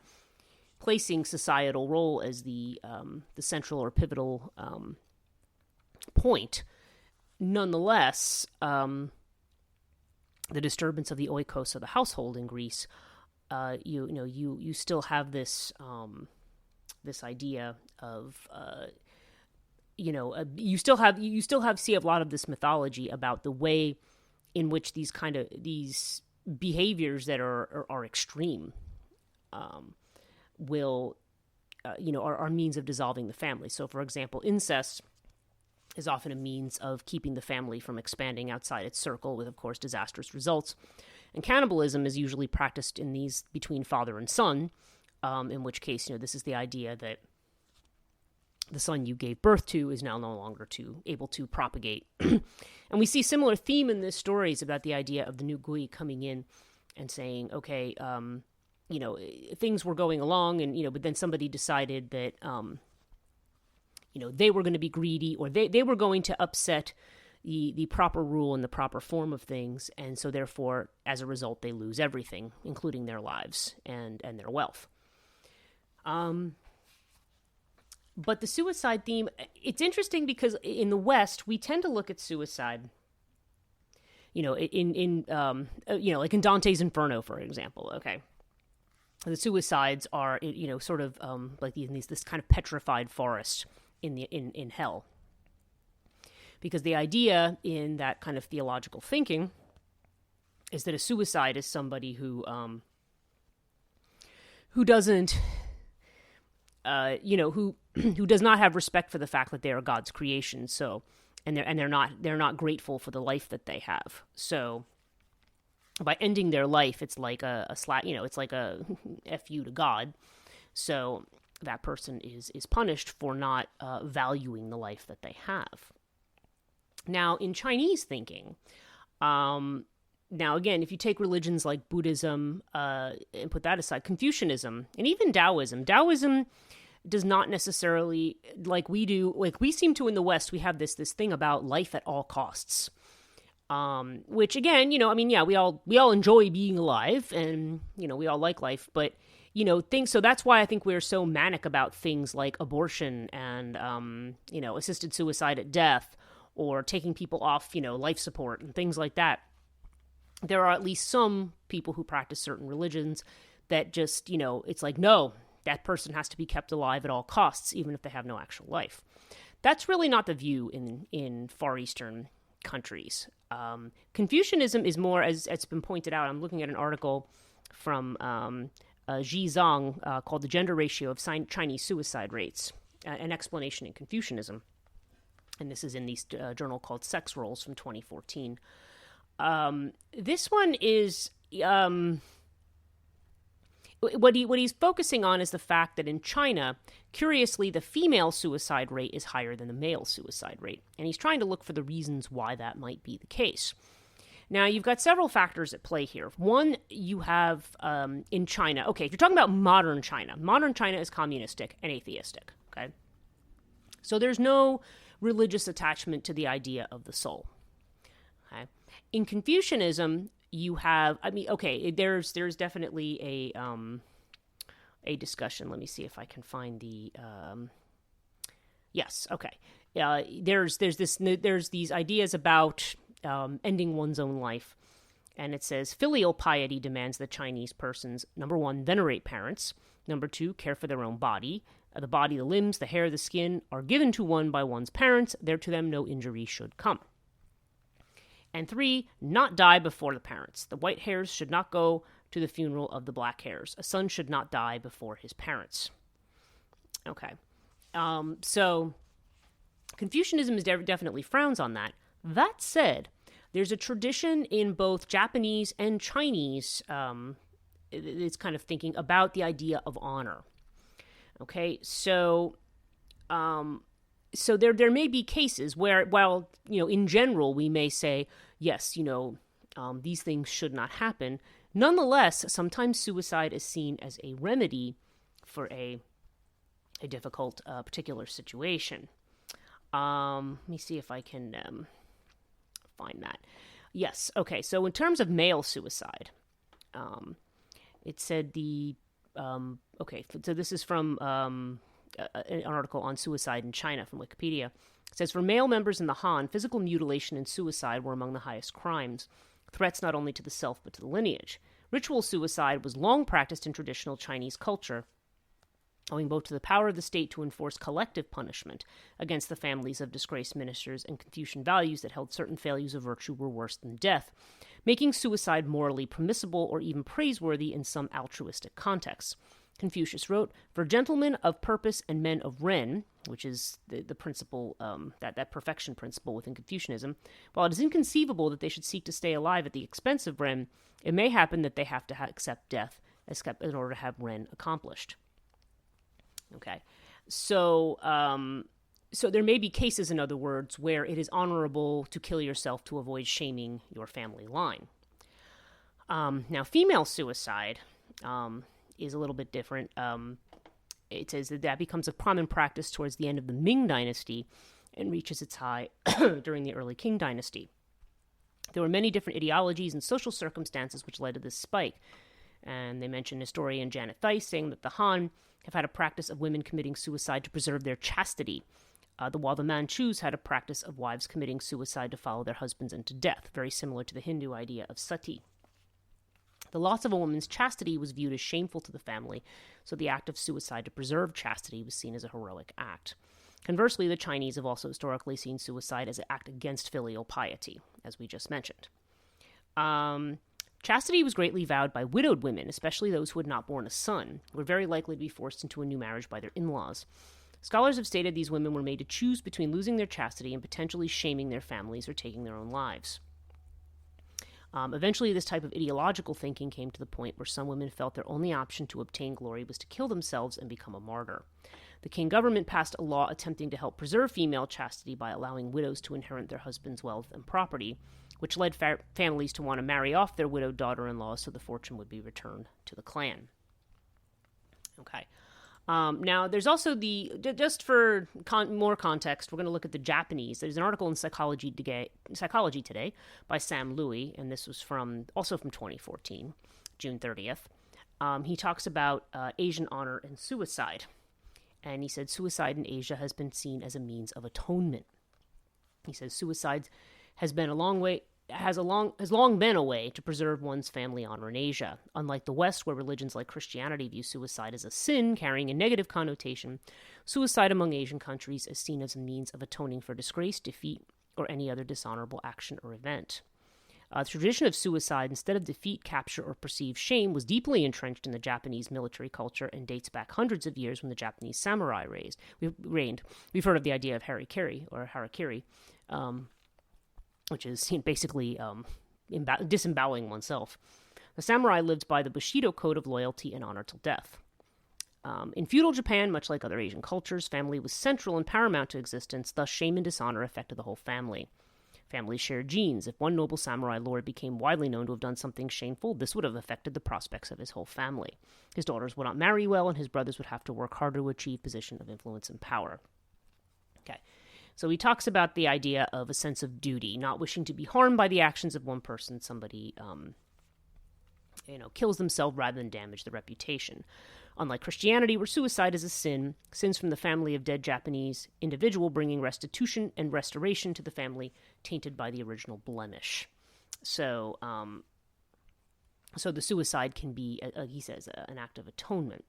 S2: placing societal role as the central or pivotal point. Nonetheless, the disturbance of the oikos, of the household in Greece, you still have this this idea of you still see a lot of this mythology about the way in which these behaviors that are extreme are means of dissolving the family. So, for example, incest is often a means of keeping the family from expanding outside its circle, with, of course, disastrous results. And cannibalism is usually practiced in these between father and son, in which case, this is the idea that the son you gave birth to is now no longer able to propagate. And we see similar theme in these stories about the idea of the Nugui coming in and saying, okay, things were going along, and, but then somebody decided that, they were going to be greedy, or they were going to upset the proper rule and the proper form of things. And so therefore, as a result, they lose everything, including their lives and their wealth. But the suicide theme, it's interesting because in the West, we tend to look at suicide, like in Dante's Inferno, for example. Okay, the suicides are, sort of like this kind of petrified forest in hell, because the idea in that kind of theological thinking is that a suicide is somebody who doesn't. Who does not have respect for the fact that they are God's creation. So, and they're not grateful for the life that they have. So, by ending their life, it's like it's like a fu to God. So that person is punished for not valuing the life that they have. Now, in Chinese thinking, now again, if you take religions like Buddhism and put that aside, Confucianism, and even Taoism does not necessarily, like we do, like we seem to in the West, we have this thing about life at all costs, which again, we all enjoy being alive, and we all like life, but things. So that's why I think we're so manic about things like abortion and assisted suicide at death, or taking people off life support and things like that. There are at least some people who practice certain religions that just it's like, no, that person has to be kept alive at all costs, even if they have no actual life. That's really not the view in Far Eastern countries. Confucianism is more, as it's been pointed out. I'm looking at an article from Zhi Zhang called The Gender Ratio of Chinese Suicide Rates, an explanation in Confucianism. And this is in this journal called Sex Roles from 2014. This one is... What he's focusing on is the fact that in China, curiously, the female suicide rate is higher than the male suicide rate. And he's trying to look for the reasons why that might be the case. Now, you've got several factors at play here. One, you have in China, okay, if you're talking about modern China is communistic and atheistic, okay? So there's no religious attachment to the idea of the soul, okay? In Confucianism, you have, there's definitely a discussion. Let me see if I can find the, yes, okay. There's these ideas about ending one's own life. And it says, filial piety demands that Chinese persons, number one, venerate parents. Number two, care for their own body. The body, the limbs, the hair, the skin are given to one by one's parents. There to them no injury should come. And three, not die before the parents. The white hairs should not go to the funeral of the black hairs. A son should not die before his parents. Okay. So Confucianism is definitely frowns on that. That said, There's a tradition in both Japanese and Chinese, it's kind of thinking about the idea of honor. Okay, so there may be cases where, while, in general, we may say, yes, these things should not happen. Nonetheless, sometimes suicide is seen as a remedy for a difficult particular situation. Let me see if I can find that. Yes, okay, so in terms of male suicide, it said so this is from an article on suicide in China from Wikipedia. It says, for male members in the Han, physical mutilation and suicide were among the highest crimes, threats not only to the self but to the lineage. Ritual suicide was long practiced in traditional Chinese culture, owing both to the power of the state to enforce collective punishment against the families of disgraced ministers and Confucian values that held certain failures of virtue were worse than death, making suicide morally permissible or even praiseworthy in some altruistic contexts. Confucius wrote, for gentlemen of purpose and men of Ren, which is the principle, that perfection principle within Confucianism, while it is inconceivable that they should seek to stay alive at the expense of Ren, it may happen that they have to accept death in order to have Ren accomplished. Okay, so there may be cases, in other words, where it is honorable to kill yourself to avoid shaming your family line. Now, female suicide is a little bit different. It says that becomes a common practice towards the end of the Ming Dynasty and reaches its high during the early Qing Dynasty. There were many different ideologies and social circumstances which led to this spike. And they mention historian Janet Thice saying that the Han have had a practice of women committing suicide to preserve their chastity, while the Manchus had a practice of wives committing suicide to follow their husbands into death, very similar to the Hindu idea of sati. The loss of a woman's chastity was viewed as shameful to the family, so the act of suicide to preserve chastity was seen as a heroic act. Conversely, the Chinese have also historically seen suicide as an act against filial piety, as we just mentioned. Chastity was greatly vowed by widowed women, especially those who had not borne a son, who were very likely to be forced into a new marriage by their in-laws. Scholars have stated these women were made to choose between losing their chastity and potentially shaming their families or taking their own lives. Eventually, this type of ideological thinking came to the point where some women felt their only option to obtain glory was to kill themselves and become a martyr. The Qing government passed a law attempting to help preserve female chastity by allowing widows to inherit their husband's wealth and property, which led families to want to marry off their widowed daughter-in-law so the fortune would be returned to the clan. Okay. Now, there's also just for more context, we're going to look at the Japanese. There's an article in Psychology Today by Sam Louie, and this was also from 2014, June 30th. He talks about Asian honor and suicide. And he said suicide in Asia has been seen as a means of atonement. He says suicide has long been a way to preserve one's family honor in Asia. Unlike the West, where religions like Christianity view suicide as a sin carrying a negative connotation, suicide among Asian countries is seen as a means of atoning for disgrace, defeat, or any other dishonorable action or event. The tradition of suicide instead of defeat, capture, or perceived shame was deeply entrenched in the Japanese military culture and dates back hundreds of years when the Japanese samurai reigned. We've heard of the idea of harakiri, which is basically disemboweling oneself. The samurai lived by the Bushido code of loyalty and honor till death. In feudal Japan, much like other Asian cultures, family was central and paramount to existence, thus shame and dishonor affected the whole family. Families shared genes. If one noble samurai lord became widely known to have done something shameful, this would have affected the prospects of his whole family. His daughters would not marry well, and his brothers would have to work harder to achieve position of influence and power. Okay. So he talks about the idea of a sense of duty, not wishing to be harmed by the actions of one person. Somebody, kills themselves rather than damage the reputation. Unlike Christianity, where suicide is a sin, sins from the family of dead Japanese individual bringing restitution and restoration to the family tainted by the original blemish. So the suicide can be, he says, an act of atonement.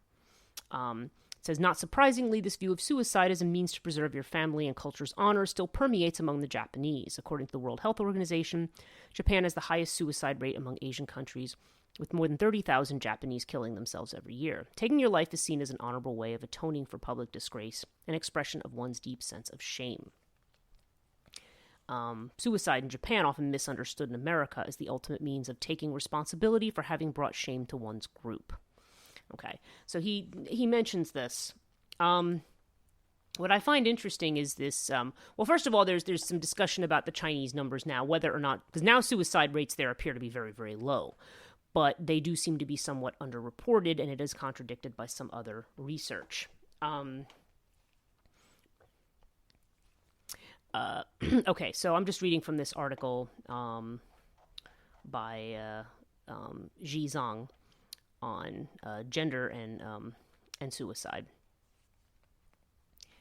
S2: It says, not surprisingly, this view of suicide as a means to preserve your family and culture's honor still permeates among the Japanese. According to the World Health Organization, Japan has the highest suicide rate among Asian countries, with more than 30,000 Japanese killing themselves every year. Taking your life is seen as an honorable way of atoning for public disgrace, an expression of one's deep sense of shame. suicide in Japan, often misunderstood in America, as the ultimate means of taking responsibility for having brought shame to one's group. Okay, so he mentions this. What I find interesting is this, well, first of all, there's some discussion about the Chinese numbers now, whether or not, because now suicide rates there appear to be very, very low, but they do seem to be somewhat underreported, and it is contradicted by some other research. Okay, so I'm just reading from this article by Ji Zhang on gender and suicide.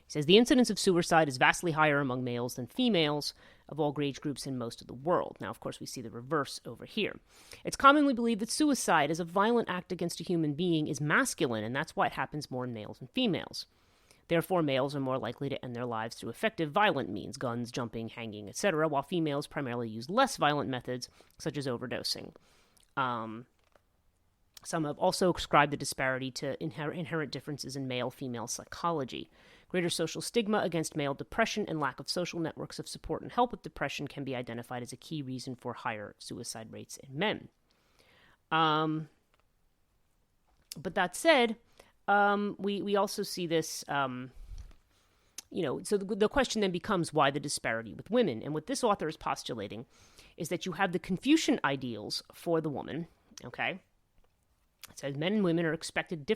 S2: He says, the incidence of suicide is vastly higher among males than females of all age groups in most of the world. Now, of course, we see the reverse over here. It's commonly believed that suicide as a violent act against a human being is masculine, and that's why it happens more in males than females. Therefore, males are more likely to end their lives through effective violent means, guns, jumping, hanging, etc., while females primarily use less violent methods, such as overdosing. Some have also ascribed the disparity to inherent differences in male-female psychology. Greater social stigma against male depression and lack of social networks of support and help with depression can be identified as a key reason for higher suicide rates in men. But that said, we also see this, so the question then becomes why the disparity with women. And what this author is postulating is that you have the Confucian ideals for the woman, okay? It says men and women are expected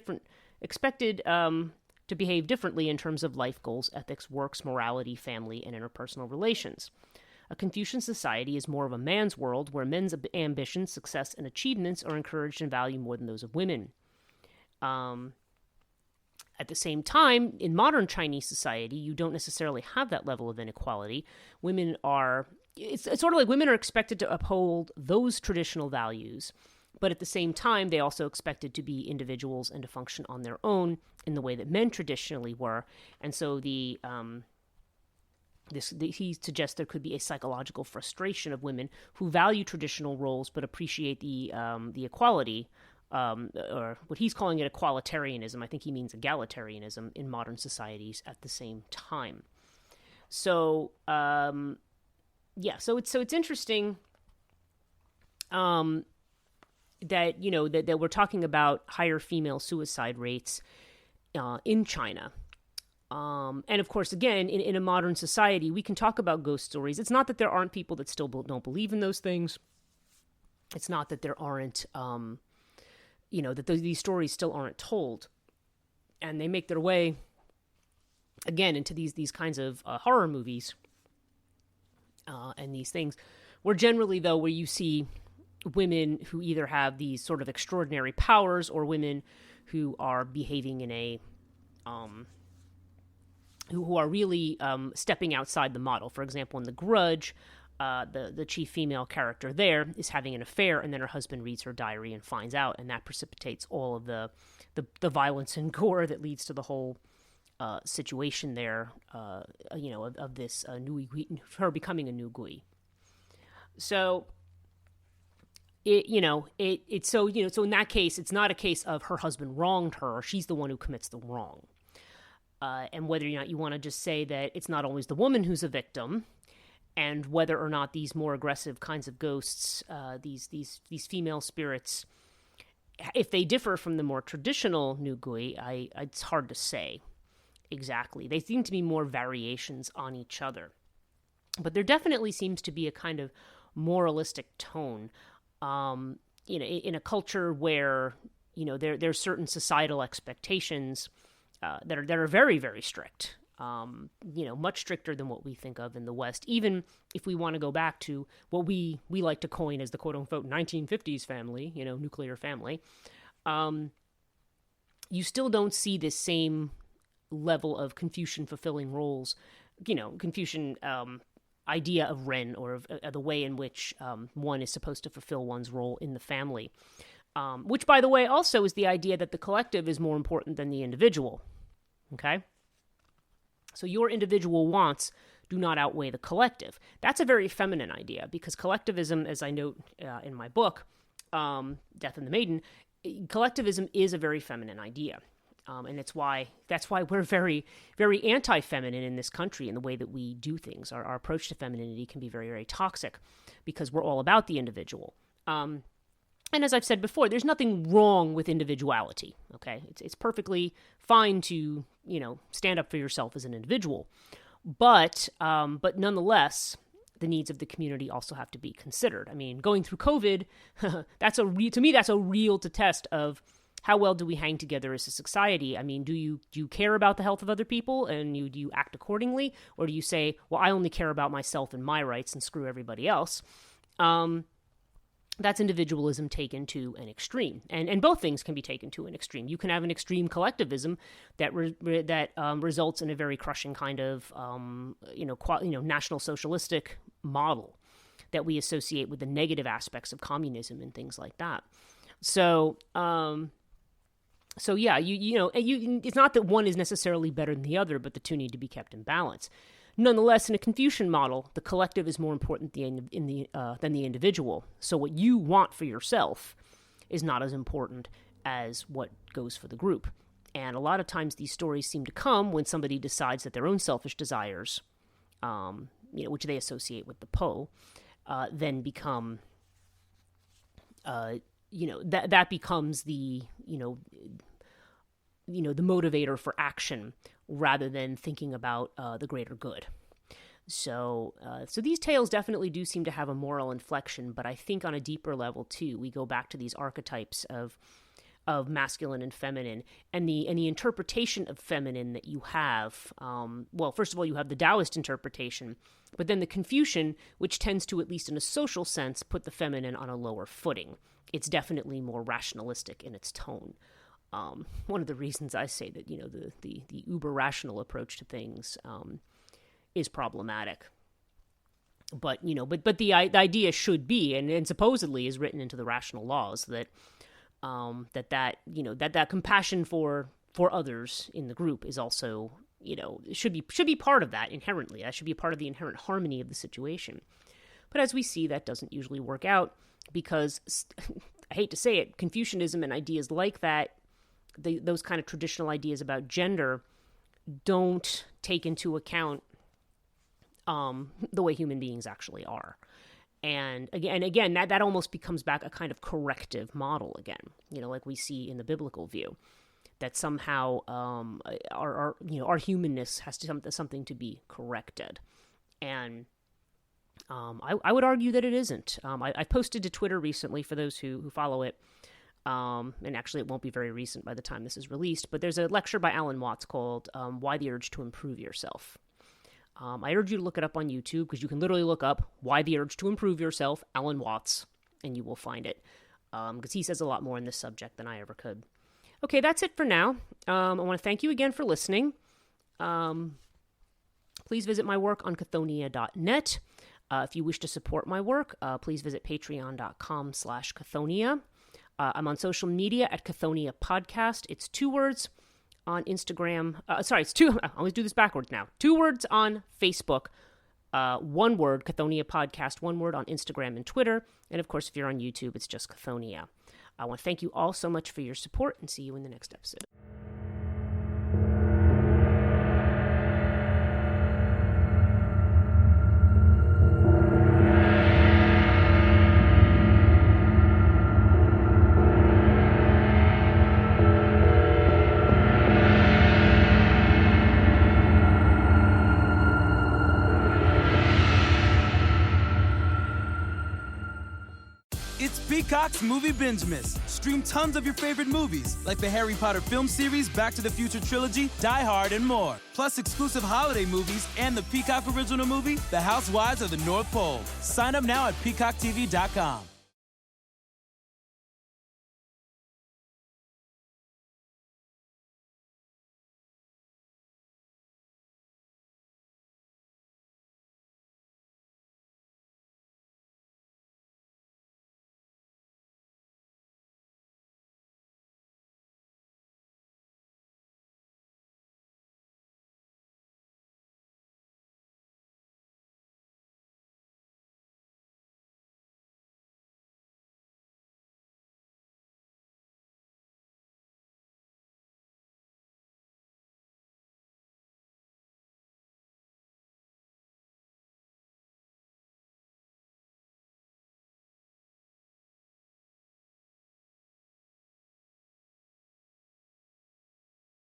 S2: to behave differently in terms of life goals, ethics, works, morality, family, and interpersonal relations. A Confucian society is more of a man's world where men's ambitions, success, and achievements are encouraged and valued more than those of women. At the same time, in modern Chinese society, you don't necessarily have that level of inequality. It's sort of like women are expected to uphold those traditional values, but at the same time, they also expected to be individuals and to function on their own in the way that men traditionally were. And so he suggests there could be a psychological frustration of women who value traditional roles but appreciate the equality, or what he's calling it equalitarianism. I think he means egalitarianism in modern societies at the same time. So, so it's interesting that that we're talking about higher female suicide rates in China. And of course, again, in a modern society, we can talk about ghost stories. It's not that there aren't people that still don't believe in those things. It's not that there aren't, these stories still aren't told. And they make their way, again, into these kinds of horror movies and these things, where generally, though, where you see women who either have these sort of extraordinary powers or women who are behaving in a who are really stepping outside the model. For example, in The Grudge, the chief female character there is having an affair, and then her husband reads her diary and finds out, and that precipitates all of the violence and gore that leads to the whole situation there, of this her becoming a new Gui. So so in that case, it's not a case of her husband wronged her, she's the one who commits the wrong. And whether or not you want to just say that it's not always the woman who's a victim, and whether or not these more aggressive kinds of ghosts, these female spirits, if they differ from the more traditional Nugui, it's hard to say exactly. They seem to be more variations on each other. But there definitely seems to be a kind of moralistic tone, in a culture where, there's certain societal expectations that are very, very strict, much stricter than what we think of in the West. Even if we want to go back to what we like to coin as the quote-unquote 1950s family, nuclear family, you still don't see this same level of Confucian fulfilling roles, Confucian idea of Ren, or of the way in which one is supposed to fulfill one's role in the family. Which, by the way, also is the idea that the collective is more important than the individual. Okay? So your individual wants do not outweigh the collective. That's a very feminine idea, because collectivism, as I note in my book, Death and the Maiden, collectivism is a very feminine idea. And that's why we're very, very anti-feminine in this country in the way that we do things. Our approach to femininity can be very, very toxic because we're all about the individual. And as I've said before, there's nothing wrong with individuality, okay? It's perfectly fine to, stand up for yourself as an individual. But nonetheless, the needs of the community also have to be considered. I mean, going through COVID, to me, that's a real test of how well do we hang together as a society? I mean, do you care about the health of other people and do you act accordingly? Or do you say, well, I only care about myself and my rights and screw everybody else? That's individualism taken to an extreme. And both things can be taken to an extreme. You can have an extreme collectivism that results in a very crushing kind of, National Socialistic model that we associate with the negative aspects of communism and things like that. So yeah, it's not that one is necessarily better than the other, but the two need to be kept in balance. Nonetheless, in a Confucian model, the collective is more important than the individual. So what you want for yourself is not as important as what goes for the group. And a lot of times these stories seem to come when somebody decides that their own selfish desires, which they associate with the Po, then become, that becomes the motivator for action rather than thinking about the greater good. So these tales definitely do seem to have a moral inflection, but I think on a deeper level too, we go back to these archetypes of masculine and feminine, and the interpretation of feminine that you have. First of all, you have the Taoist interpretation, but then the Confucian, which tends to, at least in a social sense, put the feminine on a lower footing. It's definitely more rationalistic in its tone. One of the reasons I say that, the uber rational approach to things is problematic. But the idea should be, and supposedly is written into the rational laws, that that compassion for others in the group is also, should be part of that inherently. That should be part of the inherent harmony of the situation. But as we see, that doesn't usually work out because, I hate to say it, Confucianism and ideas like that, those kind of traditional ideas about gender don't take into account the way human beings actually are. And again, that almost becomes back a kind of corrective model again, like we see in the biblical view, that somehow our humanness has something to be corrected. And I would argue that it isn't. I posted to Twitter recently for those who follow it. And actually it won't be very recent by the time this is released, but there's a lecture by Alan Watts called Why the Urge to Improve Yourself. I urge you to look it up on YouTube because you can literally look up Why the Urge to Improve Yourself, Alan Watts, and you will find it. Because he says a lot more in this subject than I ever could. Okay, that's it for now. I want to thank you again for listening. Please visit my work on Cathonia.net. If you wish to support my work, please visit patreon.com/Cathonia. I'm on social media at Cathonia Podcast. It's 2 words on Instagram. It's 2. I always do this backwards now. 2 words on Facebook. 1 word, Cathonia Podcast. 1 word on Instagram and Twitter. And of course, if you're on YouTube, it's just Cathonia. I want to thank you all so much for your support and see you in the next episode.
S6: It's Peacock's Movie Binge Miss. Stream tons of your favorite movies, like the Harry Potter film series, Back to the Future trilogy, Die Hard, and more. Plus exclusive holiday movies and the Peacock original movie, The Housewives of the North Pole. Sign up now at peacocktv.com.